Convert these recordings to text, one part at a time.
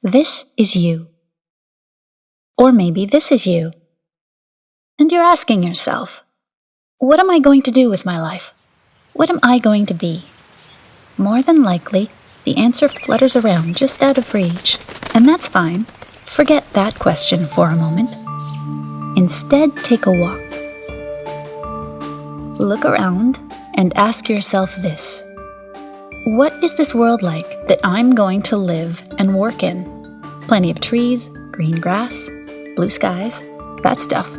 This is you. Or maybe this is you. And you're asking yourself, what am I going to do with my life? What am I going to be? More than likely, the answer flutters around just out of reach, and that's fine. Forget that question for a moment. Instead, take a walk. Look around and ask yourself this. What is this world like that I'm going to live and work in? Plenty of trees, green grass, blue skies, that stuff.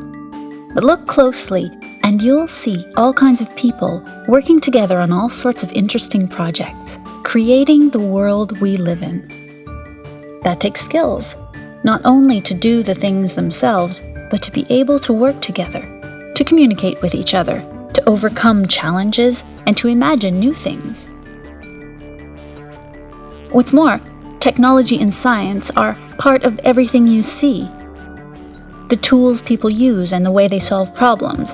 But look closely and you'll see all kinds of people working together on all sorts of interesting projects, creating the world we live in. That takes skills, not only to do the things themselves, but to be able to work together, to communicate with each other, to overcome challenges, and to imagine new things. What's more, technology and science are part of everything you see. The tools people use and the way they solve problems.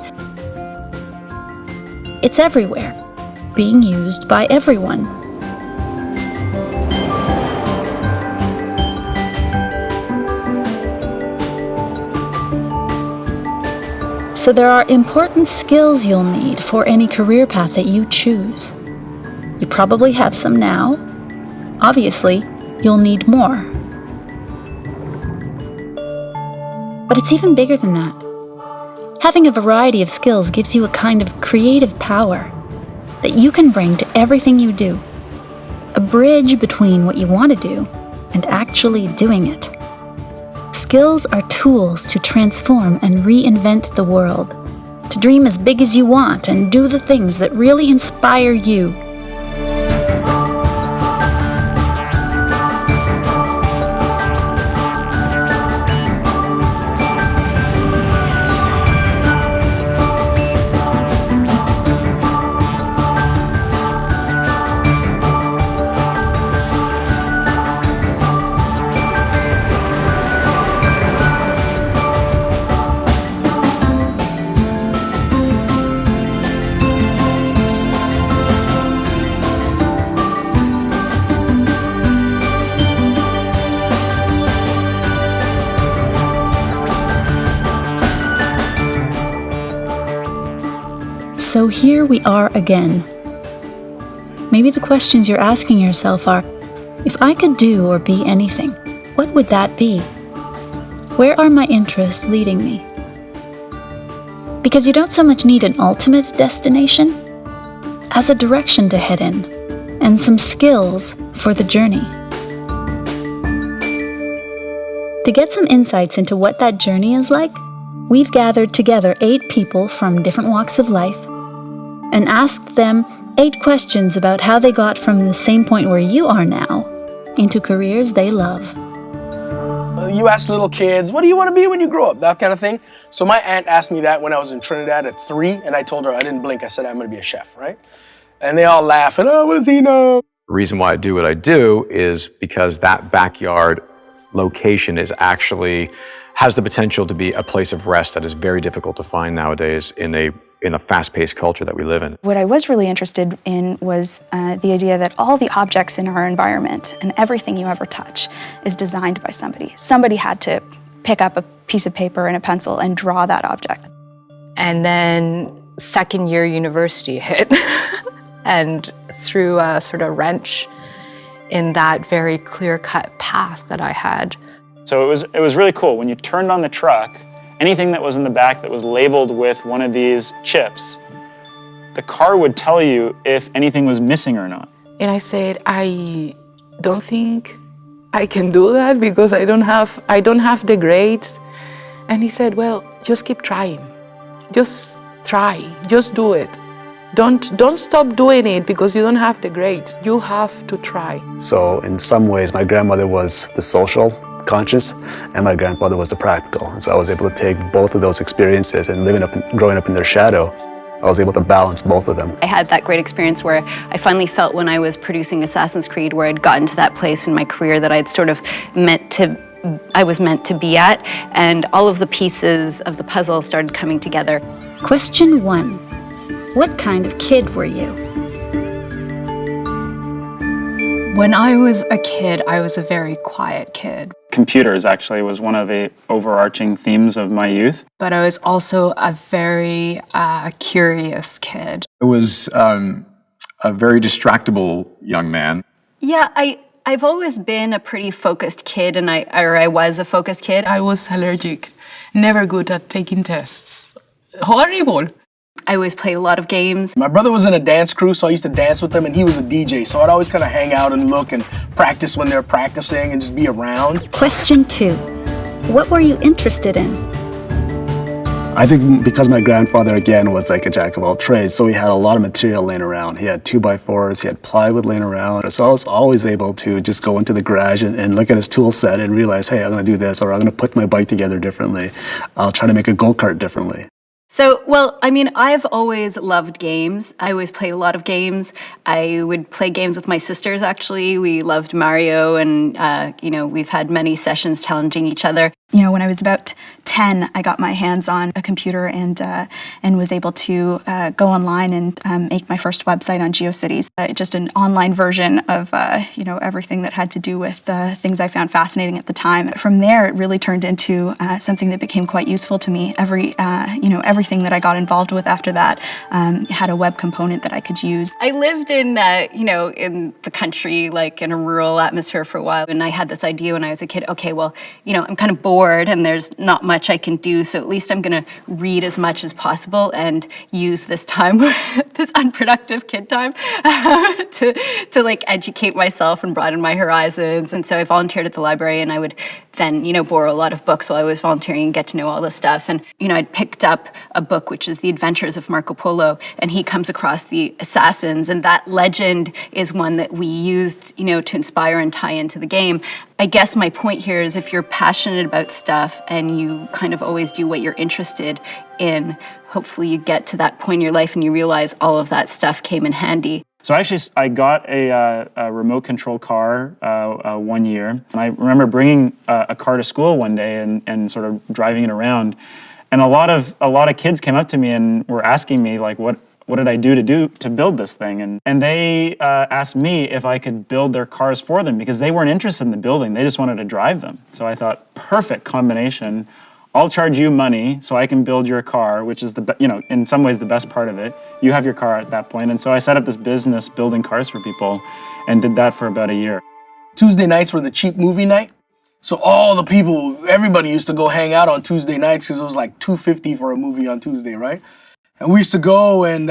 It's everywhere, being used by everyone. So there are important skills you'll need for any career path that you choose. You probably have some now. Obviously, you'll need more. But it's even bigger than that. Having a variety of skills gives you a kind of creative power that you can bring to everything you do. A bridge between what you want to do and actually doing it. Skills are tools to transform and reinvent the world, to dream as big as you want and do the things that really inspire you. So here we are again. Maybe the questions you're asking yourself are, if I could do or be anything, what would that be? Where are my interests leading me? Because you don't so much need an ultimate destination as a direction to head in and some skills for the journey. To get some insights into what that journey is like, we've gathered together 8 people from different walks of life and asked them 8 questions about how they got from the same point where you are now into careers they love. You ask little kids, what do you want to be when you grow up? That kind of thing. So my aunt asked me that when I was in Trinidad at 3, and I told her, I didn't blink, I said, I'm going to be a chef, right? And they all laugh, and oh, what does he know? The reason why I do what I do is because that backyard location is actually has the potential to be a place of rest that is very difficult to find nowadays in a fast-paced culture that we live in. What I was really interested in was the idea that all the objects in our environment and everything you ever touch is designed by somebody. Somebody had to pick up a piece of paper and a pencil and draw that object. And then second year university hit and threw a sort of wrench in that very clear-cut path that I had. So it was really cool. When you turned on the truck, anything that was in the back that was labeled with one of these chips, the car would tell you if anything was missing or not. And I said, I don't think I can do that because I don't have the grades. And he said, well, just keep trying. Just try, just do it. Don't stop doing it because you don't have the grades. You have to try. So in some ways, my grandmother was the social conscious and my grandfather was the practical. And so I was able to take both of those experiences and growing up in their shadow, I was able to balance both of them. I had that great experience where I finally felt when I was producing Assassin's Creed where I'd gotten to that place in my career that I'd sort of I was meant to be at, and all of the pieces of the puzzle started coming together. Question 1. What kind of kid were you? When I was a kid, I was a very quiet kid. Computers actually was one of the overarching themes of my youth. But I was also a very curious kid. I was a very distractible young man. Yeah, I've always been a pretty focused kid, and I was a focused kid. I was allergic, never good at taking tests. Horrible. I always played a lot of games. My brother was in a dance crew, so I used to dance with him, and he was a DJ, so I'd always kind of hang out and look and practice when they're practicing and just be around. Question 2. What were you interested in? I think because my grandfather, again, was like a jack of all trades, so he had a lot of material laying around. He had 2x4s, he had plywood laying around, so I was always able to just go into the garage and look at his tool set and realize, hey, I'm going to do this, or I'm going to put my bike together differently. I'll try to make a go-kart differently. So, well, I mean, I've always loved games. I always played a lot of games. I would play games with my sisters, actually. We loved Mario, and, we've had many sessions challenging each other. You know, when I was about 10, I got my hands on a computer and was able to go online and make my first website on GeoCities. Just an online version of, everything that had to do with things I found fascinating at the time. From there, it really turned into something that became quite useful to me. Everything that I got involved with after that had a web component that I could use. I lived in the country, like in a rural atmosphere for a while, and I had this idea when I was a kid, okay, well, I'm kind of bored and there's not much I can do, so at least I'm gonna read as much as possible and use this time, this unproductive kid time, to like educate myself and broaden my horizons. And so I volunteered at the library, and I would then, borrow a lot of books while I was volunteering and get to know all this stuff. And, I'd picked up a book, which is The Adventures of Marco Polo, and he comes across the assassins, and that legend is one that we used, to inspire and tie into the game. I guess my point here is if you're passionate about stuff and you kind of always do what you're interested in, hopefully you get to that point in your life and you realize all of that stuff came in handy. So actually, I got a remote control car 1 year. And I remember bringing a car to school one day and sort of driving it around. And a lot of kids came up to me and were asking me, like, what did I do to build this thing? And they asked me if I could build their cars for them because they weren't interested in the building. They just wanted to drive them. So I thought, perfect combination. I'll charge you money so I can build your car, which is in some ways the best part of it. You have your car at that point. And so I set up this business building cars for people and did that for about a year. Tuesday nights were the cheap movie night. So everybody used to go hang out on Tuesday nights because it was like $2.50 for a movie on Tuesday, right? And we used to go and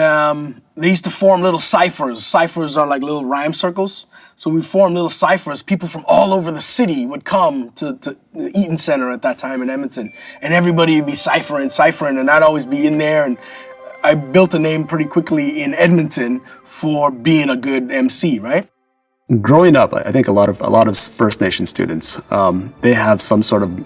they used to form little ciphers. Ciphers are like little rhyme circles. So we formed little ciphers. People from all over the city would come to the Eaton Center at that time in Edmonton. And everybody would be ciphering, and I'd always be in there. And I built a name pretty quickly in Edmonton for being a good MC, right? Growing up, I think a lot of First Nation students, they have some sort of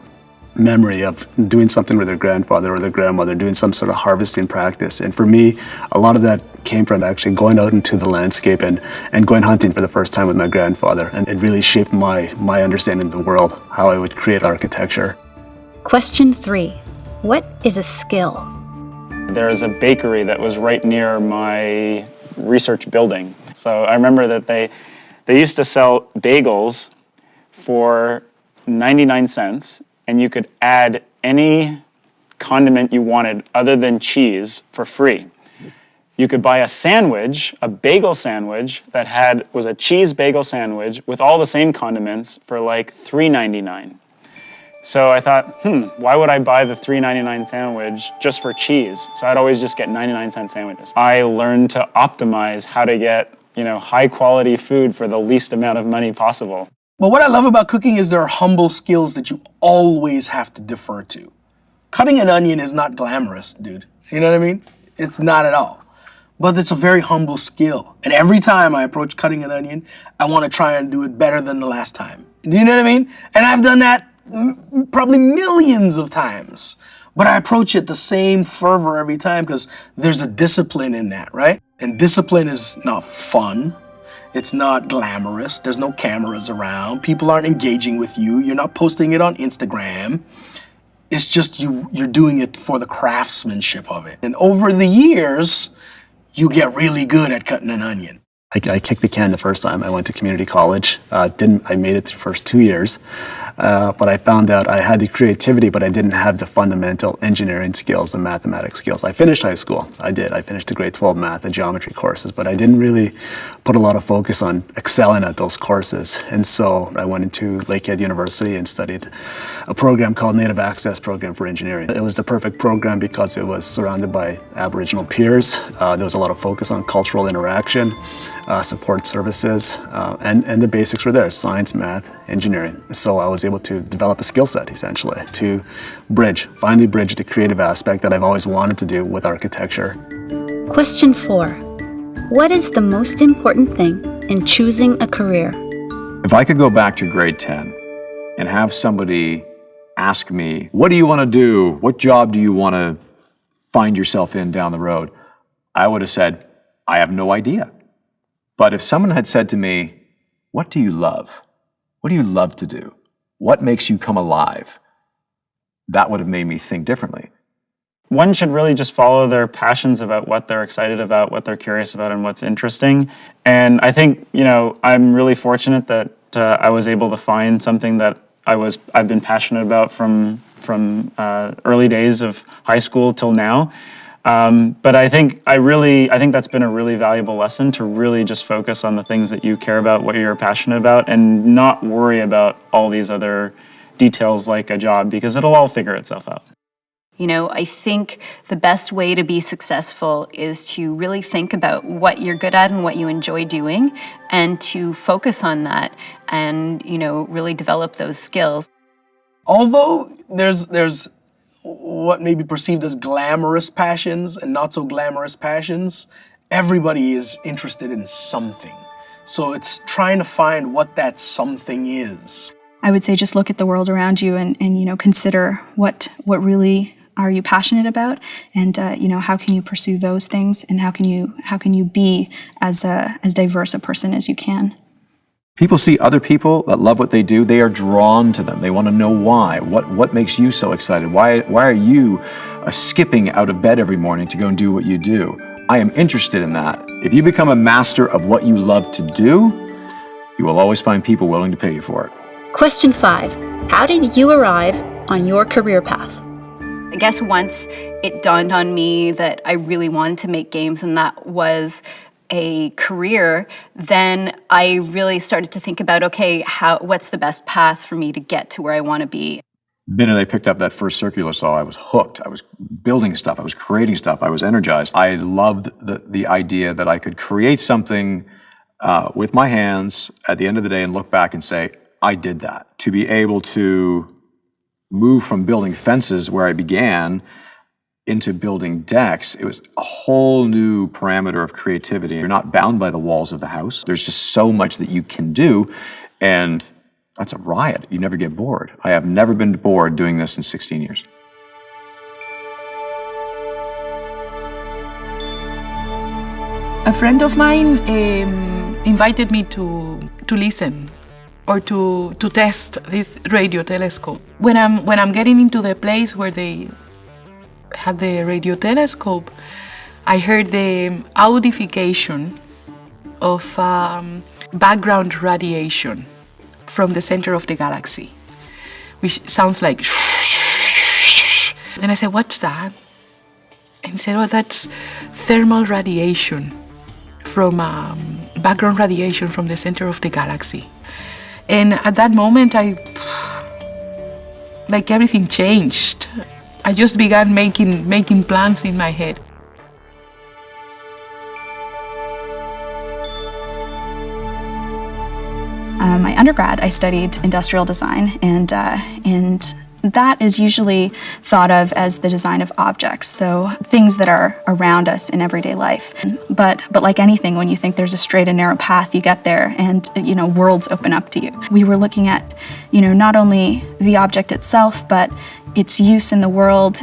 memory of doing something with their grandfather or their grandmother, doing some sort of harvesting practice. And for me, a lot of that came from actually going out into the landscape and going hunting for the first time with my grandfather. And it really shaped my understanding of the world, how I would create architecture. Question 3. What is a skill? There's a bakery that was right near my research building. So I remember that they used to sell bagels for 99 cents, and you could add any condiment you wanted other than cheese for free. You could buy a sandwich, a bagel sandwich that was a cheese bagel sandwich with all the same condiments for like $3.99. So I thought, why would I buy the $3.99 sandwich just for cheese? So I'd always just get 99-cent sandwiches. I learned to optimize how to get, high quality food for the least amount of money possible. But what I love about cooking is there are humble skills that you always have to defer to. Cutting an onion is not glamorous, dude. You know what I mean? It's not at all. But it's a very humble skill. And every time I approach cutting an onion, I want to try and do it better than the last time. Do you know what I mean? And I've done that probably millions of times. But I approach it the same fervor every time because there's a discipline in that, right? And discipline is not fun. It's not glamorous. There's no cameras around. People aren't engaging with you. You're not posting it on Instagram. It's just you're doing it for the craftsmanship of it. And over the years, you get really good at cutting an onion. I kicked the can the first time. I went to community college. I made it the first 2 years, but I found out I had the creativity, but I didn't have the fundamental engineering skills, the mathematics skills. I finished high school. I did. I finished the grade 12 math and geometry courses, but I didn't really put a lot of focus on excelling at those courses. And so I went into Lakehead University and studied a program called Native Access Program for Engineering. It was the perfect program because it was surrounded by Aboriginal peers. There was a lot of focus on cultural interaction, support services, and the basics were there: science, math, engineering. So I was able to develop a skill set, essentially, to finally bridge the creative aspect that I've always wanted to do with architecture. Question 4. What is the most important thing in choosing a career? If I could go back to grade 10 and have somebody ask me, what do you want to do? What job do you want to find yourself in down the road? I would have said, I have no idea. But if someone had said to me, what do you love? What do you love to do? What makes you come alive? That would have made me think differently. One should really just follow their passions about what they're excited about, what they're curious about, and what's interesting. And I think, I'm really fortunate that I was able to find something that I've been passionate about from early days of high school till now. But I think that's been a really valuable lesson, to really just focus on the things that you care about, what you're passionate about, and not worry about all these other details like a job, because it'll all figure itself out. I think the best way to be successful is to really think about what you're good at and what you enjoy doing, and to focus on that and, really develop those skills. Although there's what may be perceived as glamorous passions and not so glamorous passions, everybody is interested in something. So it's trying to find what that something is. I would say just look at the world around you and consider what really are you passionate about, and how can you pursue those things, and how can you be as diverse a person as you can. People see other people that love what they do. They are drawn to them. They want to know why. What makes you so excited? Why are you skipping out of bed every morning to go and do what you do? I am interested in that. If you become a master of what you love to do, you will always find people willing to pay you for it. Question 5. How did you arrive on your career path? I guess once it dawned on me that I really wanted to make games and that was a career, then I really started to think about, okay, what's the best path for me to get to where I want to be? The minute I picked up that first circular saw, I was hooked. I was building stuff. I was creating stuff. I was energized. I loved the idea that I could create something with my hands at the end of the day and look back and say, I did that. To be able to move from building fences where I began into building decks, it was a whole new parameter of creativity. You're not bound by the walls of the house. There's just so much that you can do, and that's a riot. You never get bored. I have never been bored doing this in 16 years. A friend of mine invited me to listen or to test this radio telescope. When I'm getting into the place where they had the radio telescope, I heard the audification of background radiation from the center of the galaxy, which sounds like and I said, what's that? And he said, oh, that's thermal radiation from background radiation from the center of the galaxy. And at that moment, everything changed. I just began making plans in my head. My undergrad, I studied industrial design, and that is usually thought of as the design of objects, so things that are around us in everyday life. But like anything, when you think there's a straight and narrow path, you get there, and worlds open up to you. We were looking at not only the object itself, but its use in the world,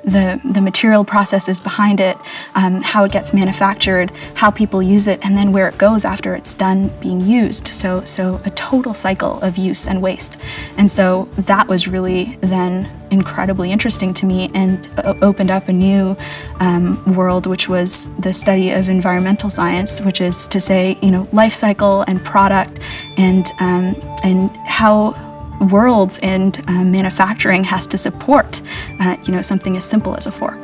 the material processes behind it, how it gets manufactured, how people use it, and then where it goes after it's done being used. So a total cycle of use and waste. And so that was really then incredibly interesting to me and opened up a new world, which was the study of environmental science, which is to say, life cycle and product and how worlds and manufacturing has to support, something as simple as a fork.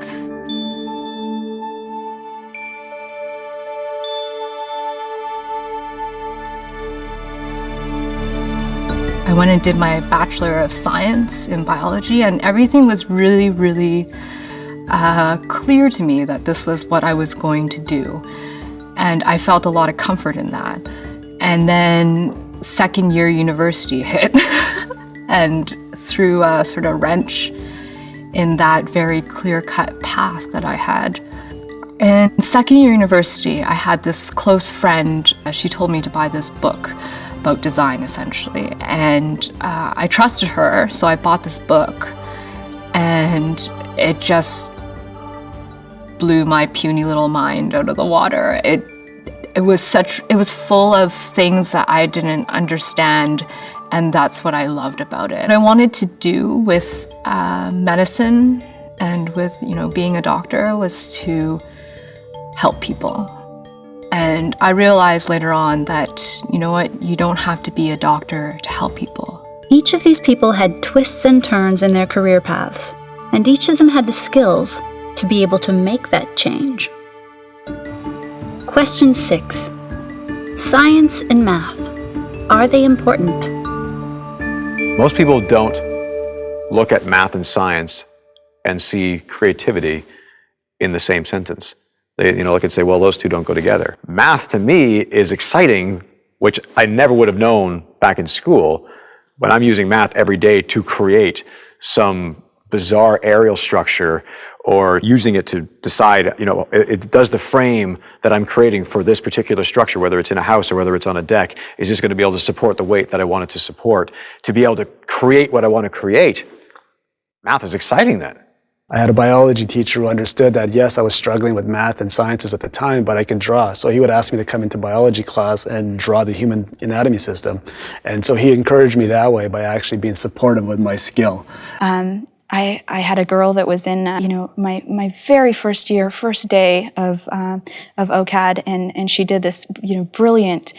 I went and did my Bachelor of Science in biology, and everything was really, really clear to me that this was what I was going to do. And I felt a lot of comfort in that. And then second year university hit and threw a sort of wrench in that very clear-cut path that I had. And second year university, I had this close friend. She told me to buy this book about design, essentially. And I trusted her, so I bought this book. And it just blew my puny little mind out of the water. It was full of things that I didn't understand, and that's what I loved about it. What I wanted to do with medicine and with being a doctor was to help people. And I realized later on that, you don't have to be a doctor to help people. Each of these people had twists and turns in their career paths, and each of them had the skills to be able to make that change. Question 6. Science and math. Are they important? Most people don't look at math and science and see creativity in the same sentence. They look and say, well, those two don't go together. Math to me is exciting, which I never would have known back in school, when I'm using math every day to create some bizarre aerial structure, or using it to decide, it does the frame that I'm creating for this particular structure, whether it's in a house or whether it's on a deck, is just going to be able to support the weight that I want it to support, to be able to create what I want to create. Math is exciting then. I had a biology teacher who understood that, yes, I was struggling with math and sciences at the time, but I could draw. So he would ask me to come into biology class and draw the human anatomy system. And so he encouraged me that way by actually being supportive with my skill. I had a girl that was in, my very first day of OCAD, and she did this, brilliant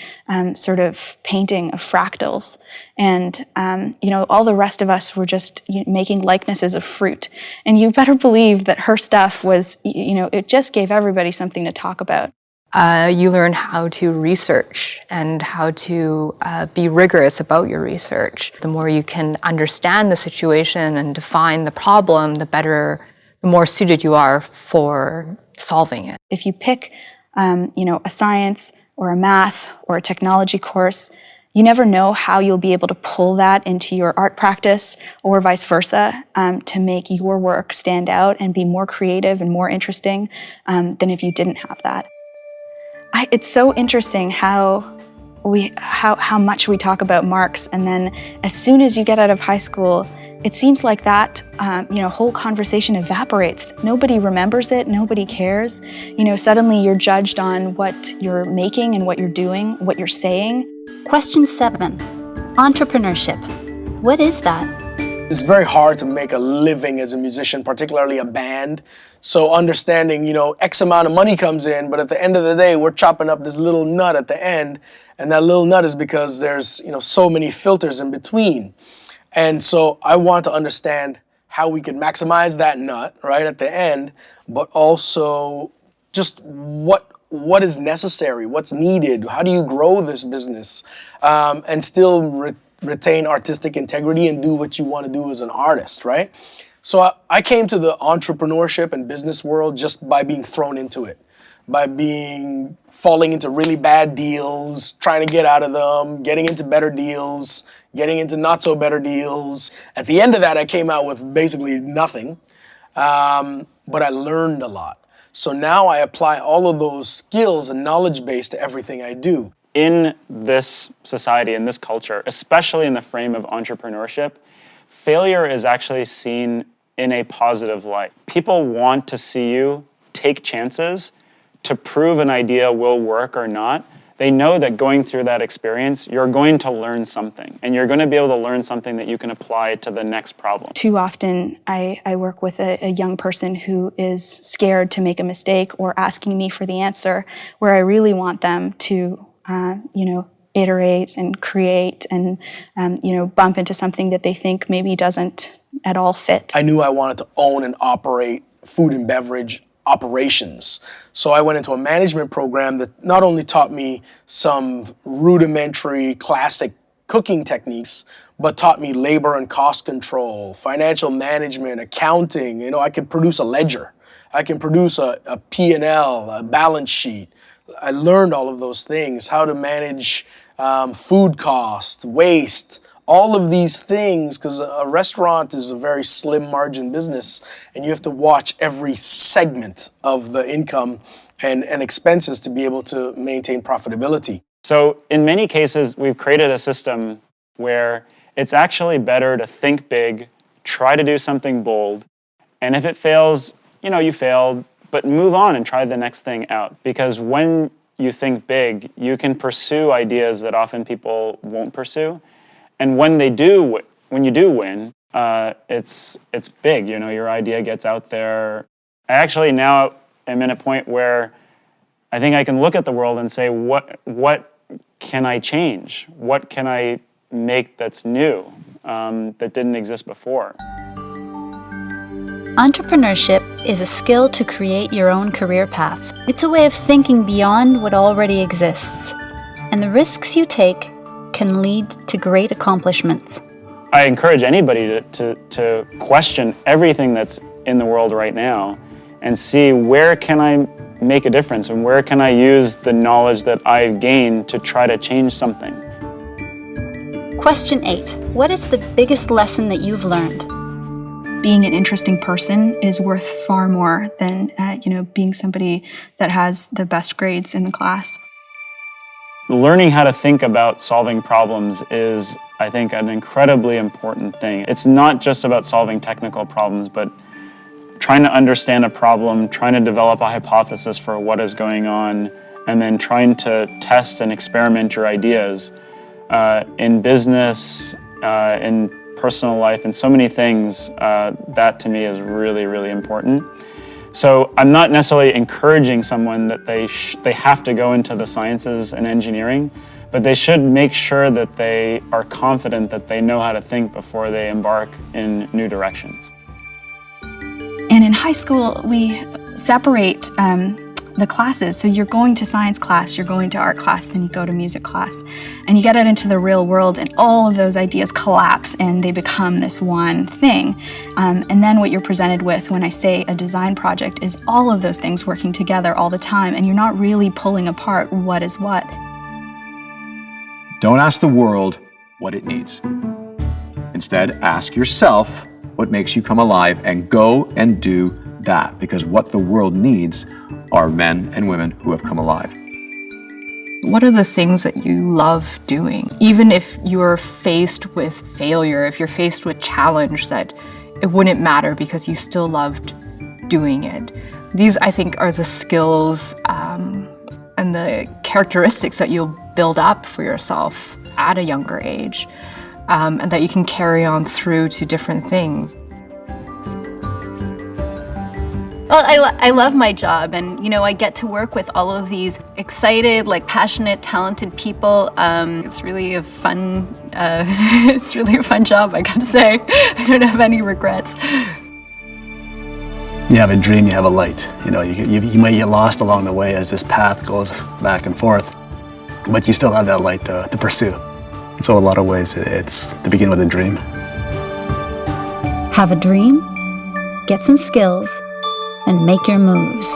sort of painting of fractals. And, all the rest of us were just making likenesses of fruit. And you better believe that her stuff was, it just gave everybody something to talk about. You learn how to research and how to be rigorous about your research. The more you can understand the situation and define the problem, the more suited you are for solving it. If you pick, a science or a math or a technology course, you never know how you'll be able to pull that into your art practice or vice versa to make your work stand out and be more creative and more interesting than if you didn't have that. It's so interesting how much we talk about marks, and then as soon as you get out of high school, it seems like that whole conversation evaporates. Nobody remembers it. Nobody cares. Suddenly you're judged on what you're making and what you're doing, what you're saying. Question 7. Entrepreneurship. What is that? It's very hard to make a living as a musician, particularly a band. So understanding, X amount of money comes in, but at the end of the day, we're chopping up this little nut at the end. And that little nut is because there's, so many filters in between. And so I want to understand how we can maximize that nut right at the end, but also just what is necessary, what's needed, how do you grow this business, and still retain artistic integrity and do what you want to do as an artist, right? So I came to the entrepreneurship and business world just by being thrown into it, by falling into really bad deals, trying to get out of them, getting into better deals, getting into not so better deals. At the end of that, I came out with basically nothing, but I learned a lot. So now I apply all of those skills and knowledge base to everything I do. In this society, in this culture, especially in the frame of entrepreneurship, failure is actually seen in a positive light. People want to see you take chances to prove an idea will work or not. They know that going through that experience, you're going to learn something, and you're going to be able to learn something that you can apply to the next problem. Too often, I work with a young person who is scared to make a mistake or asking me for the answer, where I really want them to, iterate and create and, bump into something that they think maybe doesn't at all fit. I knew I wanted to own and operate food and beverage operations. So I went into a management program that not only taught me some rudimentary classic cooking techniques, but taught me labor and cost control, financial management, accounting. I could produce a ledger. I can produce a P&L, a balance sheet. I learned all of those things, how to manage food cost, waste, all of these things, because a restaurant is a very slim margin business, and you have to watch every segment of the income and expenses to be able to maintain profitability. So in many cases, we've created a system where it's actually better to think big, try to do something bold, and if it fails, you failed, but move on and try the next thing out. Because when you think big, you can pursue ideas that often people won't pursue. And when you do win, it's big. Your idea gets out there. I actually now am in a point where I think I can look at the world and say, what can I change? What can I make that's new, that didn't exist before? Entrepreneurship is a skill to create your own career path. It's a way of thinking beyond what already exists, and the risks you take can lead to great accomplishments. I encourage anybody to question everything that's in the world right now and see where can I make a difference and where can I use the knowledge that I've gained to try to change something. Question 8. What is the biggest lesson that you've learned? Being an interesting person is worth far more than, being somebody that has the best grades in the class. Learning how to think about solving problems is, I think, an incredibly important thing. It's not just about solving technical problems, but trying to understand a problem, trying to develop a hypothesis for what is going on, and then trying to test and experiment your ideas in business, in personal life, and so many things. That to me is really, really important. So I'm not necessarily encouraging someone that they have to go into the sciences and engineering, but they should make sure that they are confident that they know how to think before they embark in new directions. And in high school, we separate the classes. So you're going to science class, you're going to art class, then you go to music class. And you get out into the real world and all of those ideas collapse and they become this one thing. And then what you're presented with when I say a design project is all of those things working together all the time, and you're not really pulling apart what is what. Don't ask the world what it needs. Instead, ask yourself what makes you come alive and go and do that, because what the world needs are men and women who have come alive. What are the things that you love doing? Even if you're faced with failure, if you're faced with challenge, that it wouldn't matter because you still loved doing it. These, I think, are the skills and the characteristics that you'll build up for yourself at a younger age, and that you can carry on through to different things. Well, I love my job, and I get to work with all of these excited, passionate, talented people. It's really a fun, it's really a fun job, I gotta say. I don't have any regrets. You have a dream, you have a light. You might get lost along the way as this path goes back and forth, but you still have that light to pursue. So in a lot of ways, it's to begin with a dream. Have a dream, get some skills, and make your moves.